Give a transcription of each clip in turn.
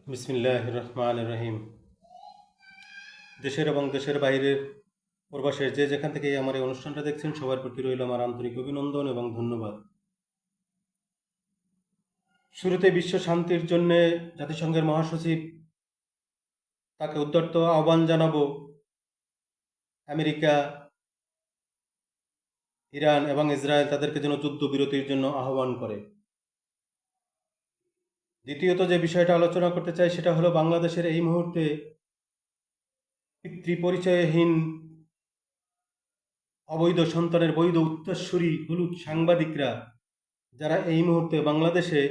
বিসমিল্লাহির রহমানির রহিম। দেশের এবং দেশের বাইরের প্রবাসের যে যেখান থেকে আমার এই অনুষ্ঠানটা দেখছেন সবার প্রতি রইল আমার আন্তরিক অভিনন্দন এবং ধন্যবাদ। শুরুতে বিশ্ব শান্তির জন্য জাতিসংঘের মহাসচিব তাকে উদ্যত আহ্বান জানাবো আমেরিকা, ইরান এবং ইসরায়েল তাদেরকে যেন যুদ্ধবিরতির জন্য আহ্বান করে। দ্বিতীয়ত যে বিষয়টা আলোচনা করতে চাই সেটা হলো বাংলাদেশের এই মুহূর্তে পিতৃপরিচয়হীন অবৈধ সন্তানের বৈধ উত্তরসূরি হলুদ সাংবাদিকরা যারা এই মুহূর্তে বাংলাদেশে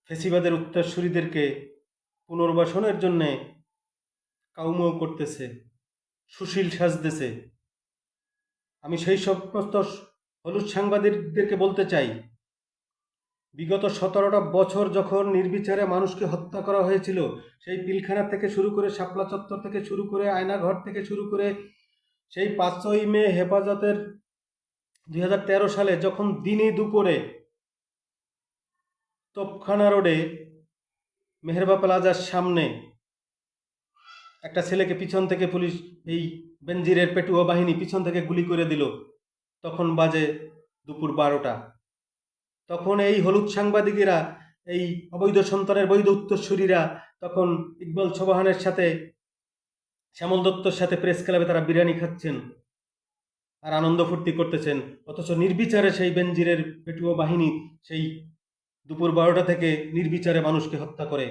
ফেসিবাদের উত্তরসূরিদেরকে পুনর্বাসনের জন্যে কাউমৌ করতেছে, সুশীল সাজতেছে। আমি সেই সমস্ত হলুদ সাংবাদিকদেরকে বলতে চাই, বিগত 17টা বছর যখন নির্বিচারে মানুষকে হত্যা করা হয়েছিল, সেই পিলখানা থেকে শুরু করে শাপলা চত্বর থেকে শুরু করে আয়নাঘর থেকে শুরু করে সেই 5ই মে হেফাজতের 2013 সালে যখন দিনে দুপুরে তোপখানা রোডে মেহেরবা প্লাজার সামনে একটা ছেলেকে পিছন থেকে পুলিশ এই বেনজিরের পেটুয়া বাহিনী পিছন থেকে গুলি করে দিল, তখন বাজে দুপুর 12টা। তখন এই হলুদ সাংবাদিকেরা, এই অবৈধ সন্তানের বৈধ উত্তরসূরিরা তখন ইকবাল সোবহানের সাথে, শ্যামল দত্তর সাথে প্রেস ক্লাবে তারা বিরিয়ানি খাচ্ছেন আর আনন্দ ফুর্তি করতেছেন, অথচ নির্বিচারে সেই বেনজিরের পেটুয়া বাহিনী সেই দুপুর 12টা থেকে নির্বিচারে মানুষকে হত্যা করে।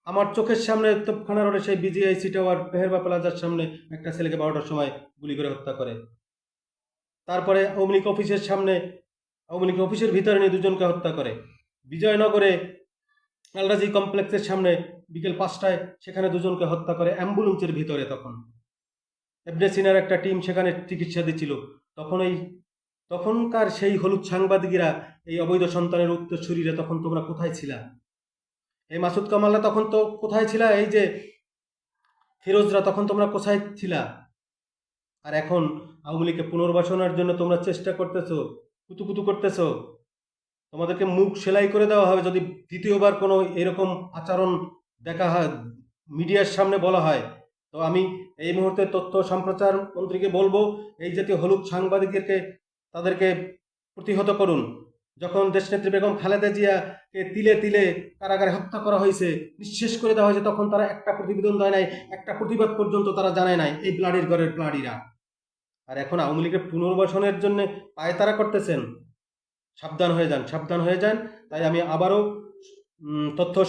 আমার চোখের সামনে তোপখানা রোডে সেই বিজিআইসি টাওয়ার মেহেরবা প্লাজার সামনে একটা ছেলেকে 12টার সময় গুলি করে হত্যা করে। তারপরে আওয়ামী লীগ অফিসের সামনে, আওয়ামী লীগ অফিসের ভিতরে নিয়ে দুজনকে হত্যা করে। বিজয়নগরে আলরাজি কমপ্লেক্সের সামনে বিকেল 5টায় সেখানে দুজনকে হত্যা করে অ্যাম্বুলেন্সের ভিতরে। তখন এবনে সিনার একটা টিম সেখানে চিকিৎসা দিচ্ছিল। তখনকার সেই হলুদ সাংবাদিকেরা, এই অবৈধ সন্তানের উত্তরসূরিরা তখন তোমরা কোথায় ছিলা? এই মাসুদ কামালরা তখন তো কোথায় ছিলা? এই যে ফিরোজরা তখন তোমরা কোথায় ছিলা? আর এখন আওয়ামী লীগকে পুনর্বাসনের জন্য তোমরা চেষ্টা করতেছো, কুতুকুতু করতেছো। তোমাদেরকে মুখ সেলাই করে দেওয়া হবে যদি দ্বিতীয়বার কোনো এরকম আচরণ দেখা হয়, মিডিয়ার সামনে বলা হয়। তো আমি এই মুহূর্তে তথ্য সম্প্রচার মন্ত্রীকে বলবো, এই জাতীয় হলুদ সাংবাদিকদেরকে তাদেরকে প্রতিহত করুন। যখন দেশনেত্রী বেগম খালেদা জিয়াকে তিলে তিলে কারাগারে হত্যা করা হয়েছে, নিঃশেষ করে দেওয়া হয়েছে, তখন তারা একটা প্রতিবেদন দেয় নাই, একটা প্রতিবাদ পর্যন্ত তারা জানায় নাই, এই ব্লাডির ঘরের ব্লাডিরা। আর এখন আওয়ামী লীগের পুনর্বাসনের জন্য পায়তারা করতেছেন। সাবধান হয়ে যান, সাবধান হয়ে যান। তাই আমি আবারও তথ্য